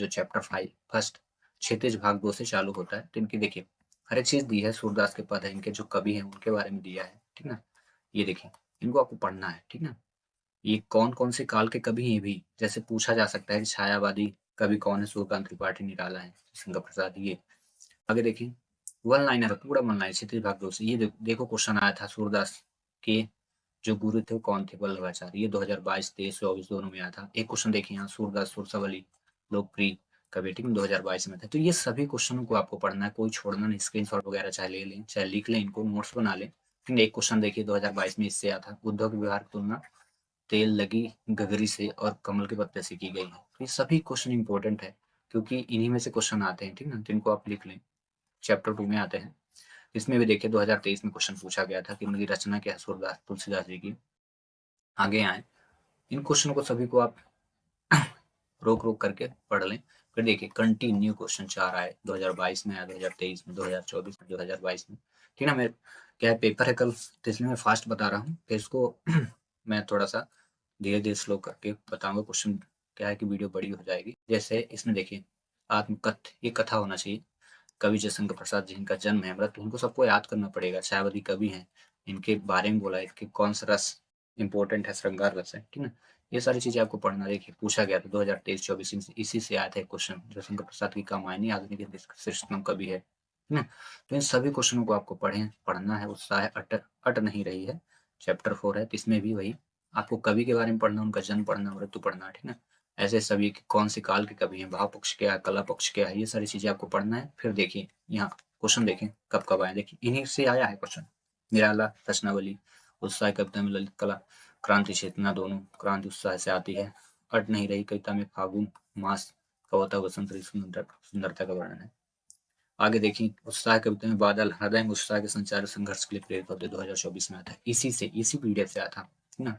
जो chapter 5 first क्षितिज भाग 2 से चालू होता है। तो इनकी देखिए हर एक चीज़ दी है, सूरदास के पद है, इनके जो कवि हैं उनके बारे में दिया है, ठीक ना? ये देखिए, इनको आपको पढ़ना है, ठीक ना? ये कौन-कौन से काल के कवि हैं भी, जैसे पूछा जा सकता है कि छायावादी कवि कौन है? सूर्यकांत त्रिपाठी निराला है, शंकर प्रसाद ये। आगे देखिए, वन लाइनर है, पूरा वन लाइन क्षितिज भाग 2 से। ये देखो क्वेश्चन आया था सूरदास के जो गुरु थे वो कौन थे? वल्लभाचार्य। ये 2022, 23, 24 दोनों में आया था। एक क्वेश्चन देखिए यहाँ सूरदास सुरसावली लोकप्रिय कवि, ठीक है, 2022 में था। तो ये सभी क्वेश्चनों को आपको पढ़ना है, कोई छोड़ना नहीं, स्क्रीनशॉट वगैरह चाहे ले लें, चाहे लिख लें, इनको नोट्स बना लें। एक क्वेश्चन देखिए 2022 में इससे आया था, बुद्धों के व्यवहार की तुलना तेल लगी गगरी से और कमल के पत्ते से की गई है। तो ये सभी क्वेश्चन इंपॉर्टेंट है क्योंकि इन्हीं में से क्वेश्चन आते हैं, ठीक ना? तो इनको आप लिख लें। चैप्टर 2 में आते हैं। इसमें भी देखिए 2023 में क्वेश्चन पूछा गया था कि इनकी रचना क्या है? सूरदास तुलसीदास जी की। आगे आए, इन क्वेश्चनों को सभी को आप रोक रोक करके पढ़ लें। फिर देखिए कंटिन्यू क्वेश्चन 4 आए, 2022 में आया, 2023 में, 2024 में, 2022 में, ठीक है ना? मेरे क्या है, पेपर है कल, तो इसलिए मैं फास्ट बता रहा हूँ, फिर इसको मैं थोड़ा सा धीरे धीरे स्लो करके बताऊंगा। क्वेश्चन क्या है कि वीडियो बड़ी हो जाएगी। जैसे इसमें देखिए आत्मकथ, ये कथा होना चाहिए। कवि जयशंकर प्रसाद जी, इनका जन्म है मृत्यु, इनको सबको याद करना पड़ेगा। छायावादी कवि हैं, इनके बारे में बोला है कि कौन सा रस इंपॉर्टेंट है, श्रृंगार रस है, ठीक ना? ये सारी चीजें आपको पढ़ना। देखिए पूछा गया था 2023-24 इसी से आया था एक क्वेश्चन, जयशंकर प्रसाद की कामायनी आधुनिक हिंदी का श्रेष्ठतम कवि है ना? तो इन सभी क्वेश्चनों को आपको पढ़ना है। उत्साह अट नहीं रही है। चैप्टर 4 है, तो इसमें भी वही आपको कवि के बारे में पढ़ना, उनका जन्म पढ़ना, मृत्यु पढ़ना, ठीक ना? ऐसे सभी कौन से काल के कवि हैं, भाव पक्ष क्या है, कला पक्ष क्या है, ये सारी चीजें आपको पढ़ना है। फिर देखिए यहाँ क्वेश्चन देखें कब कब आए, देखिए इन्हीं से आया है क्वेश्चन। निराला रचनावली, उत्साह कविता में ललित कला, क्रांति चेतना, दोनों क्रांति उत्साह से आती है। अट नहीं रही कविता में फागुन मास कविता वसंत ऋतु सुंदरता का वर्णन है। आगे देखिए उत्साह कविता में बादल हृदय में उत्साह के संचार संघर्ष के लिए प्रेरित होते 2024 में आता है। इसी पीरियड से आया था, ठीक ना?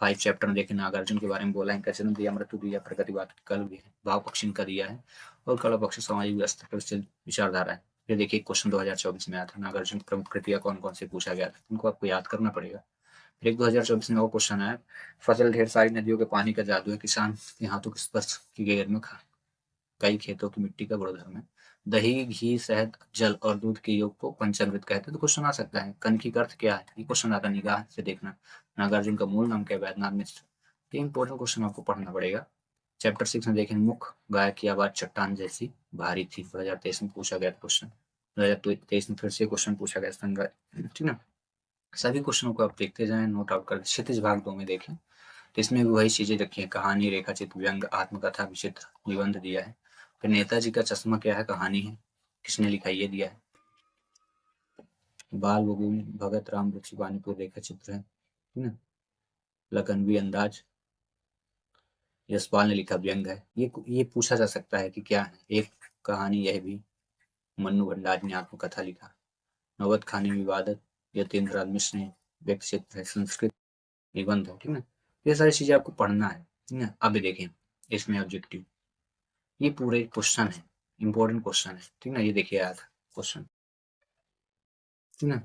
5 चैप्टर में देखिए नागार्जुन के बारे में बोला है, इनका जन्म दिया, मृत्यु दिया, प्रगतिवाद कल भी है, भाव पक्ष इनका दिया है, और कला पक्ष सामाजिक व्यवस्था पर विचारधारा है। फिर देखिए क्वेश्चन 2024 में आया था, नागार्जुन की प्रमुख कृतियां कौन कौन से पूछा गया था, इनको आपको याद करना पड़ेगा। फिर एक 2024 में वो क्वेश्चन आया, फसल ढेर सारी नदियों के पानी का जादू है, किसान के हाथों के स्पर्श की गैर में कई खेतों की मिट्टी का गुणधर्म है, दही घी शहद जल और दूध के योग को पंचामृत कहते हैं। तो क्वेश्चन आ सकता है कनकी का अर्थ क्या है, ये क्वेश्चन आता है, निगाह से देखना। नागार्जुन का मूल नाम क्या है? वैद्यनाथ मिश्र। तो इंपॉर्टेंट क्वेश्चन आपको पढ़ना पड़ेगा। चैप्टर 6 में देखें, मुख गाय की आवाज चट्टान जैसी भारी थी, 2023 में पूछा गया क्वेश्चन। 2023 में फिर से क्वेश्चन पूछा गया संग्रह, ठीक ना? सभी क्वेश्चनों को आप देखते जाएं, नोट आउट कर। क्षितिज भाग 2 में देखें, तो इसमें भी वही चीजें रखी है, कहानी, रेखाचित्र, व्यंग, आत्मकथा, विचित्र, निबंध दिया है। फिर नेताजी का चश्मा क्या है, कहानी है, किसने लिखा ये दिया है। बाल गोविंद भगत राम रुचि वानीपुर रेखा चित्र है, ठीक है। लखनवी अंदाज यशपाल ने लिखा, व्यंग है। ये पूछा जा सकता है कि क्या है, एक कहानी यह भी। मन्नू भंडारी ने आत्मकथा लिखा। नौबत खानी विवादत यतीन्द्र मिश्र ने व्यक्ति चित्र है, संस्कृत निबंध है, ठीक है। ये सारी चीजें आपको पढ़ना है, ठीक है। अब देखिए इसमें ऑब्जेक्टिव, ये पूरे क्वेश्चन है, इंपॉर्टेंट क्वेश्चन है, ठीक ना? ये देखिए आया था क्वेश्चन, ठीक ना?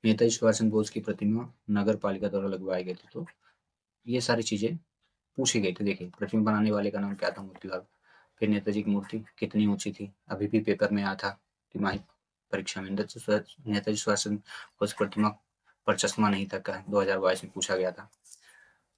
नेताजी सुभाष चंद्र बोस की प्रतिमा नगर पालिका द्वारा लगवाई गई थी, तो ये सारी चीजें पूछी गई थी। देखिए प्रतिमा बनाने वाले का नाम क्या था? मोतीलाल। फिर नेताजी की मूर्ति कितनी ऊंची थी? अभी भी पेपर में आया था तिमाही परीक्षा में। नेताजी सुभाष चंद्र बोस प्रतिमा पर चश्मा नहीं था, 2022 में पूछा गया था।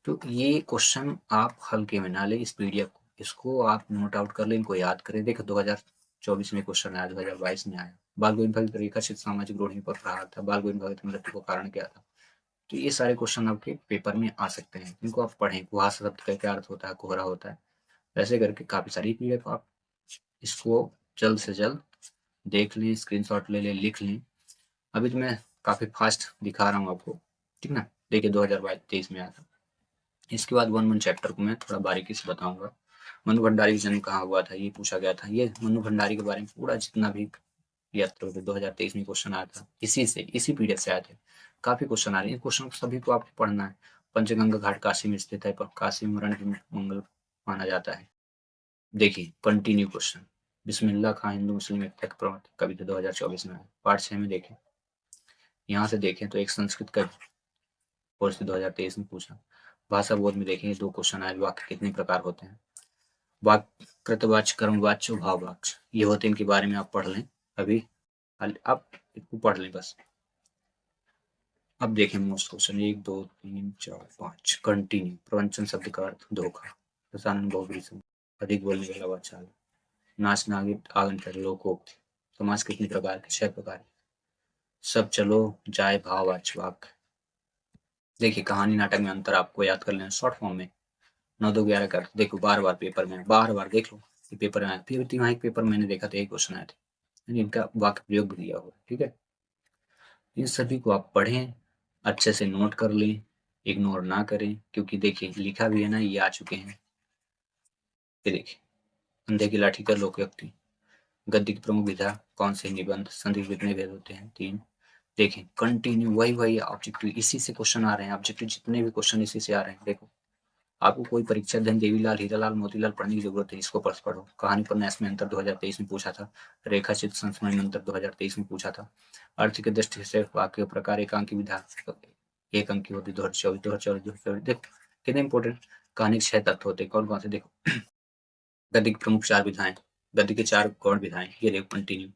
तो ये क्वेश्चन आप हल्के में ना ले, इस पीडीएफ को, इसको आप नोट आउट कर लें, इनको याद करें। देखो 2024 में क्वेश्चन आया, 2022 में आया। बाल गोविंद भगत रेखा चित्र सामाजिक रूढ़ी पर प्रहार था, बाल गोविंद भगत मृत्यु का कारण क्या था? तो ये सारे क्वेश्चन आपके पेपर में आ सकते हैं, इनको आप पढ़ें। कुहासा शब्द का क्या अर्थ होता है? कोहरा होता है। वैसे करके काफी सारी पीडीएफ आप इसको जल्द से जल्द देख लें, स्क्रीनशॉट ले लें, लिख लें। अभी तो मैं काफी फास्ट दिखा रहा हूँ आपको, ठीक ना? देखिए 2023 में आया था। इसके बाद वन चैप्टर को मैं थोड़ा बारीकी से बताऊंगा। मनु भंडारी का जन्म कहाँ हुआ था, ये पूछा गया था। ये मनु भंडारी के बारे में पूरा जितना भी यात्रा 2023 में क्वेश्चन आया था, इसी पीरियड से आए थे। काफी क्वेश्चन आ रहे हैं, क्वेश्चन सभी को आपको पढ़ना है। पंचगंगा घाट काशी में स्थित है, काशी में मरण मंगल माना जाता है। देखिए कंटिन्यू क्वेश्चन, बिस्मिल्लाह खां हिंदू मुस्लिम एकता के प्रवर्तक कवि थे, 2024 में। पार्ट 6 में देखें, यहाँ से देखें तो एक संस्कृत कवि, और 2023 में पूछा। भाषा बोध में देखेंगे 2 क्वेश्चन आए, वाक्य कितने प्रकार होते हैं। वाक्य, कृतवाच्य, कर्मवाच्य, भाववाच्य, ये होते हैं, इनके बारे में आप पढ़ लें अभी, आप इसको पढ़ लें बस। अब देखें मोस्ट क्वेश्चन 1 2 3 4 5 कंटिन्यू, प्रवंचन शब्द का अर्थ धोखा, रसायन बहुब्री समूह, अधिक बोलने वाला वाचाल, नाच नागित आगंतर, लोकोक्ति, समास कितने प्रकार के? 6 प्रकार के, सब चलो जाए, भाववाच्य वाक्य। देखिए कहानी नाटक में अंतर आपको याद कर लेना शॉर्ट फॉर्म में। 9 2 11 कर देखो, बार पेपर में, बार देख लो कि पेपर में आया, फिर तिमाही पेपर मैंने देखा था एक क्वेश्चन आए थे, इनका वाक्य प्रयोग भी दिया हुआ, ठीक है। इन सभी को आप पढ़ें, अच्छे से नोट कर लें, इग्नोर ना करें, क्योंकि देखिए लिखा भी है ना, ये आ चुके हैं। ये देखिए, अंधे की लाठी का लोकोक्ति, गद्य की प्रमुख विधा कौन से? निबंध। संधि कितने भेद होते हैं? 3। देखें कंटिन्यू, वही ऑब्जेक्टिव, इसी से क्वेश्चन आ रहे हैं, ऑब्जेक्टिव जितने भी क्वेश्चन इसी से आ रहे हैं। देखो आपको कोई परीक्षा धन देवीलाल हीरालाल मोतीलाल पढ़ने की जरूरत है, इसको पढ़ो। कहानी पर न्यास में अंतर 2023 में पूछा था, रेखा चित्र संस्मरण में अंतर 2023 में पूछा था, अर्थ की दृष्टि से वाक्य प्रकार एकांकी विधा एक अंक की होती 2024। देखो कितने इंपॉर्टेंट, कहानी के 6 तत्व होते, कौन से? देखो गद्य की प्रमुख 4 विधाएं, गद्य के 4 गौण विधाएं, ये देखो कंटिन्यू,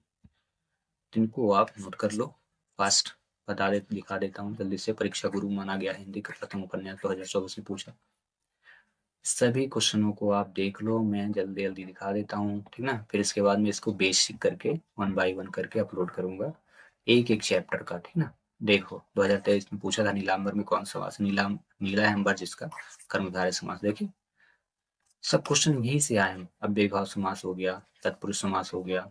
जिनको आप नोट कर लो फास्ट, दिखा देता हूँ जल्दी से। परीक्षा गुरु माना गया है, हिंदी का प्रथम उपन्यास 2024 में पूछा। सभी क्वेश्चनों को आप देख लो, मैं जल्दी दिखा देता हूँ, ठीक ना। फिर इसके बाद में इसको बेसिक करके 1 बाय 1 करके अपलोड करूंगा, एक चैप्टर का, ठीक ना। देखो 2023 में पूछा था, नीलांबर में कौन समास? नीला है अंबर जिसका, कर्मधारय समास। देखिए सब क्वेश्चन यही से आए हैं। अब बेभाव समास हो गया, तत्पुरुष समास हो गया,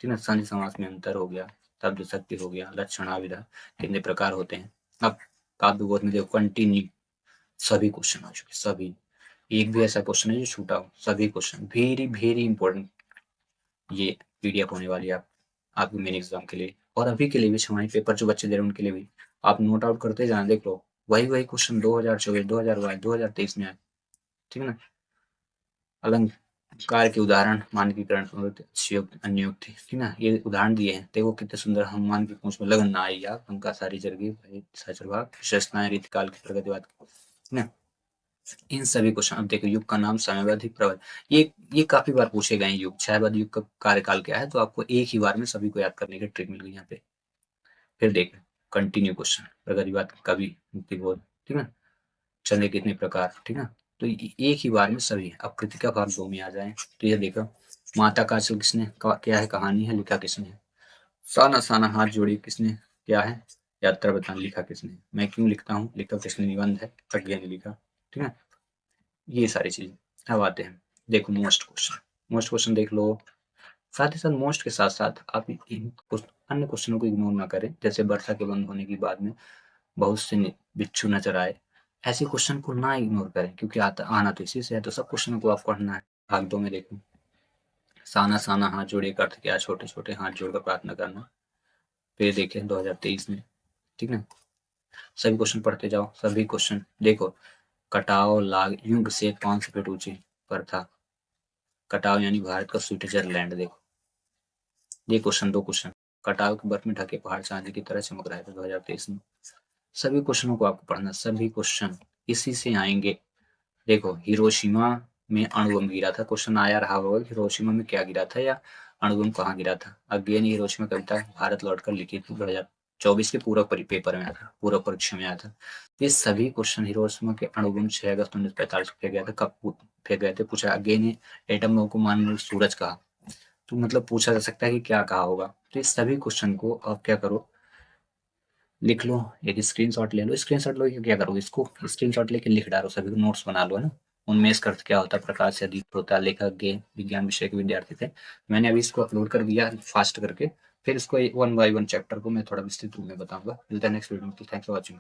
ठीक ना, संधि समास में अंतर हो गया, शब्द शक्ति हो गया, लक्षणाविधा, कितने प्रकार होते हैं। अब काव्यबोध में देखो कंटिन्यू, सभी क्वेश्चन आ चुके, सभी, एक भी ऐसा क्वेश्चन है जो छूटा हो, सभी क्वेश्चन वेरी इंपॉर्टेंट। ये पीडीएफ होने वाली है आपके मेन एग्जाम के लिए, और अभी के लिए भी, हमारे पेपर जो बच्चे दे रहे हैं उनके लिए भी। आप नोट आउट करते जाना, देख लो वही क्वेश्चन 2024 2023 में आए, ठीक है ना। अलंकार के उदाहरण, मानकीकरण, अन्योक्ति, ठीक ना, ये उदाहरण दिए हैं। देखो कितने सुंदर, हनुमान की पूंछ में लगन ना आई या पंका सारी जर गई, विशेषताएं रीतिकाल की प्रगतिवाद, ना। इन सभी क्वेश्चन, अब देखो युग का नाम, समयबद्ध, प्रबल, ये काफी बार पूछे गए हैं। युग, क्षयबद्ध युग का कार्यकाल क्या है? तो आपको एक ही बार में सभी को याद करने की ट्रिक मिल गई यहाँ पे। फिर देखें कंटिन्यू क्वेश्चन, प्रगतिवाद, कवि, मुक्तिबोध, ठीक है, चंद्र कितने प्रकार, ठीक है। तो एक ही बार में सभी। अब कृतिका भाग 2 में आ जाए, तो ये देखो, माता का आंचल किसने, क्या है, कहानी है, लिखा किसने? साना साना हाथ जोड़ी किसने, क्या है, यात्रा बतान, लिखा किसने? मैं क्यों लिखता हूँ, लिखा किसने? निबंध है, प्रज्ञा ने लिखा, ठीक है। ये सारी चीजें। अब आते हैं, देखो मोस्ट क्वेश्चन देख लो, साथ ही साथ मोस्ट के साथ साथ आप इन अन्य क्वेश्चनों को इग्नोर ना करें। जैसे वर्षा के बंद होने के बाद में बहुत से बिच्छू नजर आए, ऐसे क्वेश्चन को ना इग्नोर करें, क्योंकि आना तो इसी से है, तो सब क्वेश्चनों को आप पढ़ना है। भाग 2 में देखो, साना साना हाथ जोड़े का अर्थ क्या? छोटे छोटे हाथ जोड़कर प्रार्थना करना। फिर देखें 2023 में, ठीक है, सभी क्वेश्चन पढ़ते जाओ, सभी क्वेश्चन देखो। कटाव लाग युग से 500 फीट ऊंची पर था, कटाव यानी भारत का स्विट्जरलैंड। देखो ये क्वेश्चन, 2 क्वेश्चन, कटाव के बर्फ में ढके पहाड़ चांदी की तरह चमक रहे थे 2023 में। सभी क्वेश्चनों को आपको पढ़ना, सभी क्वेश्चन इसी से आएंगे। देखो हिरोशिमा में अणुबम गिरा था, क्वेश्चन आया रहा होगा हिरोशिमा में क्या गिरा था या अणुबम कहाँ गिरा था। अगेन हिरोशिमा कविता भारत लौटकर लिखी थी, 2024 के पूरक पेपर में आया था, पूरक परीक्षा में आया था। ये सभी क्वेश्चन, हिरोशिमा के अणुबम 6 अगस्त 1945 को फेंक गया था, कब फेंक गए थे, पूछा। अगेन एटम बम को मान सूरज कहा, तो मतलब पूछा जा सकता है कि क्या कहा होगा। तो इस सभी क्वेश्चन को आप क्या करो, लिख लो, एक स्क्रीनशॉट ले लो। स्क्रीनशॉट लो, क्या करो, इसको स्क्रीनशॉट लेके लिख डालो, सभी को नोट्स बना लो, है ना। उन्मेष का अर्थ क्या होता है? प्रकाश से अधिक होता है, लेखक गे विज्ञान विषय के विद्यार्थी थे। मैंने अभी इसको अपलोड कर दिया फास्ट करके, फिर इसको 1 बाय 1 चैप्टर को मैं थोड़ा विस्तृत रूप में बताऊंगा। मिलता है नेक्स्ट वीडियो में, थैंक्स फॉर वॉचिंग।